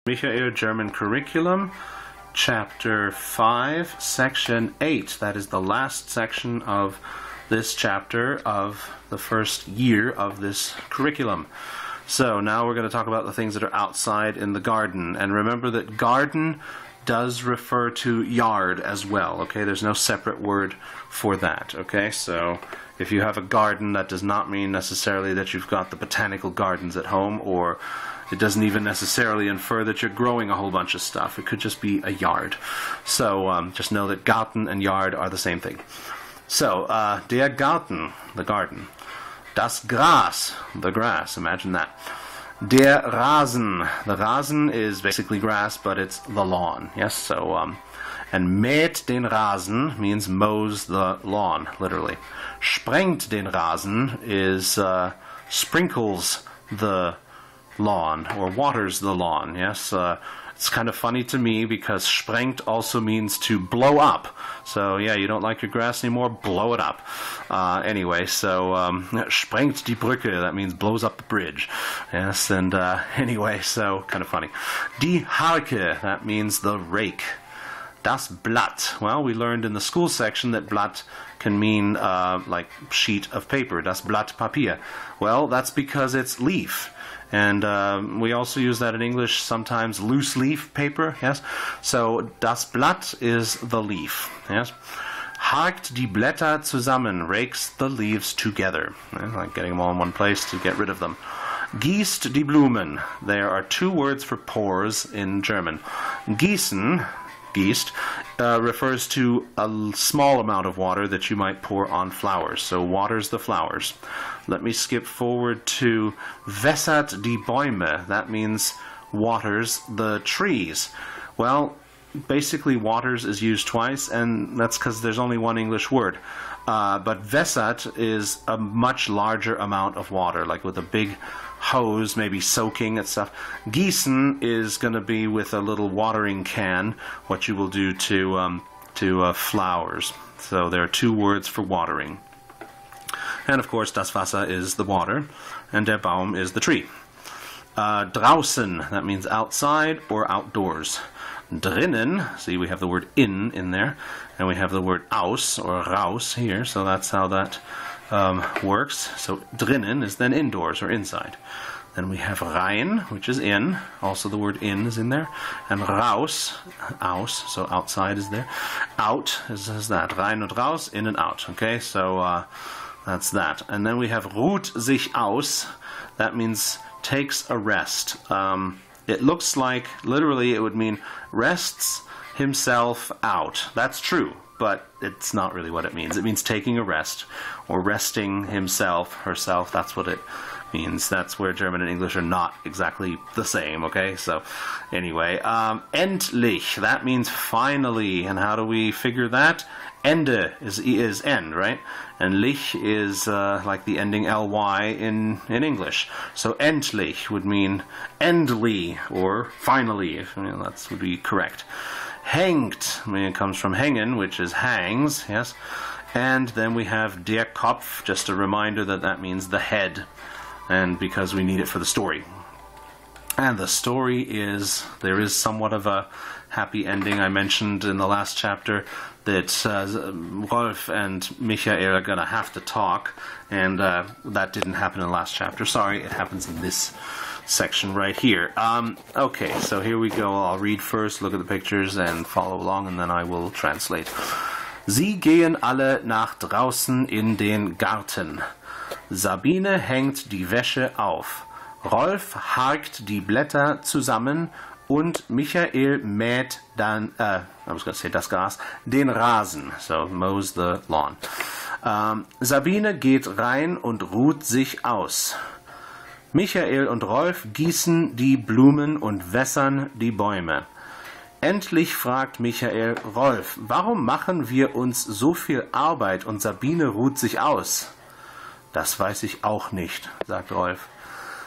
Michael German Curriculum, Chapter 5, Section 8. That is the last section of this chapter of the first year of this curriculum. So now we're going to talk about the things that are outside in the garden. And remember that garden does refer to yard as well, okay? There's no separate word for that, okay? So if you have a garden, that does not mean necessarily that you've got the botanical gardens at home, or it doesn't even necessarily infer that you're growing a whole bunch of stuff. It could just be a yard. So just know that Garten and yard are the same thing. So, der Garten, the garden. Das Gras, the grass, imagine that. Der Rasen, the Rasen is basically grass, but it's the lawn, yes? So, and mäht den Rasen means mows the lawn, literally. Sprengt den Rasen is sprinkles the lawn, or waters the lawn, yes? It's kind of funny to me because sprengt also means to blow up. So yeah, you don't like your grass anymore, blow it up. Anyway, so sprengt die Brücke, that means blows up the bridge. Yes, and anyway, so kind of funny. Die Harke, that means the rake. Das Blatt, well, we learned in the school section that Blatt can mean like sheet of paper. Das Blatt Papier. Well, that's because it's leaf. And we also use that in English sometimes, loose leaf paper, yes? So, das Blatt is the leaf, yes? Hakt die Blätter zusammen, rakes the leaves together. Like getting them all in one place to get rid of them. Gießt die Blumen. There are two words for pores in German. Gießen, gießt, refers to a small amount of water that you might pour on flowers. So waters the flowers. Let me skip forward to wässert die Bäume. That means waters the trees. Well, basically waters is used twice, and that's because there's only one English word. But wässert is a much larger amount of water, like with a big hose, maybe soaking and stuff. Gießen is going to be with a little watering can, what you will do to flowers. So there are two words for watering. And of course, das Wasser is the water, and der Baum is the tree. Draußen, that means outside or outdoors. Drinnen, see we have the word in there, and we have the word aus or raus here, so that's how that works. So drinnen is then indoors or inside. Then we have rein, which is in, also the word in is in there, and raus, aus, so outside is there. Out is that, rein und raus, in and out, okay, so that's that. And then we have ruht sich aus, that means takes a rest. It looks like, literally, it would mean rests himself out. That's true, but it's not really what it means. It means taking a rest, or resting himself, herself. That's what it means. That's where German and English are not exactly the same, okay? So, anyway, endlich, that means finally. And how do we figure that? Ende is end, right? And lich is like the ending ly in English. So endlich would mean endly, or finally. That would be correct. Hängt, it comes from hängen, which is hangs, yes. And then we have der Kopf, just a reminder that that means the head, and because we need it for the story. And the story is, there is somewhat of a happy ending. I mentioned in the last chapter that Rolf and Michael are going to have to talk, and that didn't happen in the last chapter. Sorry, it happens in this section right here. Okay, so here we go. I'll read first, look at the pictures, and follow along, and then I will translate. Sie gehen alle nach draußen in den Garten. Sabine hängt die Wäsche auf. Rolf harkt die Blätter zusammen und Michael mäht dann, I was going to say das Gras, den Rasen, so mows the lawn. Sabine geht rein und ruht sich aus. Michael und Rolf gießen die Blumen und wässern die Bäume. Endlich fragt Michael Rolf, warum machen wir uns so viel Arbeit und Sabine ruht sich aus? Das weiß ich auch nicht, sagt Rolf.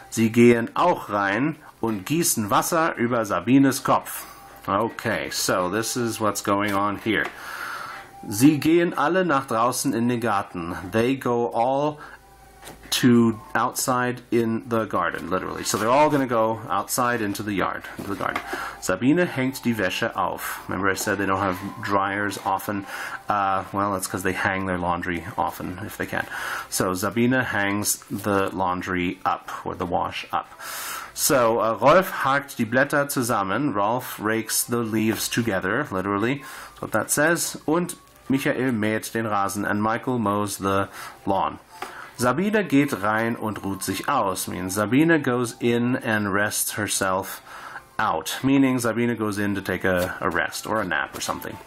Sie gehen auch rein und gießen Wasser über Sabines Kopf. Okay, so this is what's going on here. Sie gehen alle nach draußen in den Garten. They go all to outside in the garden, literally. So they're all going to go outside into the yard, into the garden. Sabine hängt die Wäsche auf. Remember I said they don't have dryers often? Well, that's because they hang their laundry often, if they can. So Sabine hangs the laundry up, or the wash up. So Rolf hakt die Blätter zusammen. Rolf rakes the leaves together, literally. That's what that says. Und Michael mäht den Rasen, and Michael mows the lawn. Sabine geht rein und ruht sich aus, means Sabine goes in and rests herself out, meaning Sabine goes in to take a rest or a nap or something.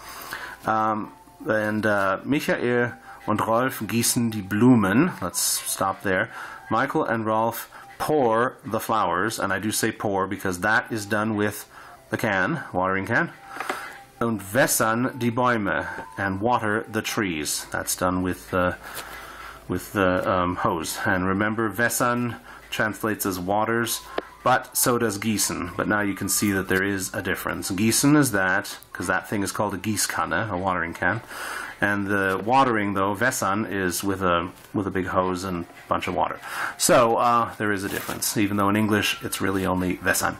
Michael und Rolf gießen die Blumen. Let's stop there. Michael and Rolf pour the flowers, and I do say pour because that is done with the can, watering can. Und wässern die Bäume, and water the trees. That's done with the hose. And remember, wässern translates as waters, but so does gießen. But now you can see that there is a difference. Gießen is that, because that thing is called a Gießkanne, a watering can. And the watering, though, wässern, is with a big hose and a bunch of water. So there is a difference, even though in English it's really only wässern.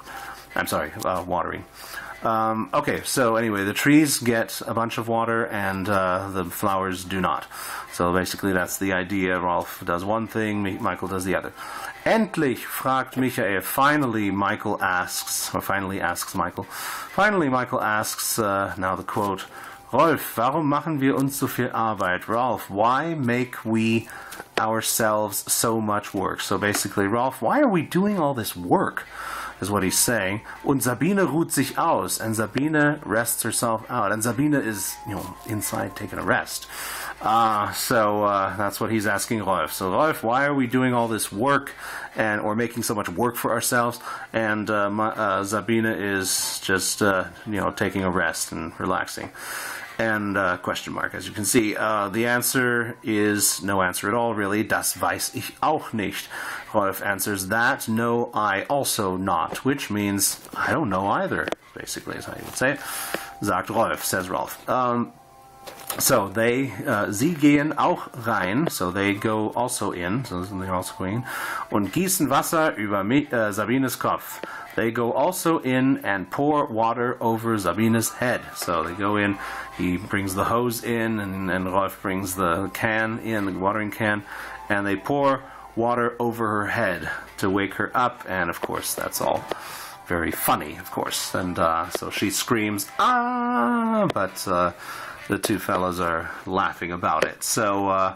I'm sorry, watering. Okay, so anyway, the trees get a bunch of water and the flowers do not. So basically that's the idea. Rolf does one thing, Michael does the other. Endlich, fragt Michael. Finally, Michael asks, or finally asks Michael. Finally, Michael asks, now the quote, Rolf, warum machen wir uns so viel Arbeit? Rolf, why make we ourselves so much work? So basically, Rolf, why are we doing all this work? Is what he's saying. Und Sabine ruht sich aus, and Sabine rests herself out. And Sabine is, inside taking a rest. So that's what he's asking Rolf. So Rolf, why are we doing all this work or making so much work for ourselves? And Sabine is just, taking a rest and relaxing. And question mark, as you can see. The answer is no answer at all, really. Das weiß ich auch nicht. Rolf answers that. No, I also not. Which means, I don't know either, basically, is how you would say it. Sagt Rolf, says Rolf. So sie gehen auch rein, so they go also in, so they're also going, und gießen Wasser über Sabines Kopf. They go also in and pour water over Sabine's head. So they go in, he brings the hose in, and Rolf brings the can in, the watering can, and they pour water over her head to wake her up, and of course that's all very funny, of course. And so she screams, ah, but the two fellows are laughing about it. So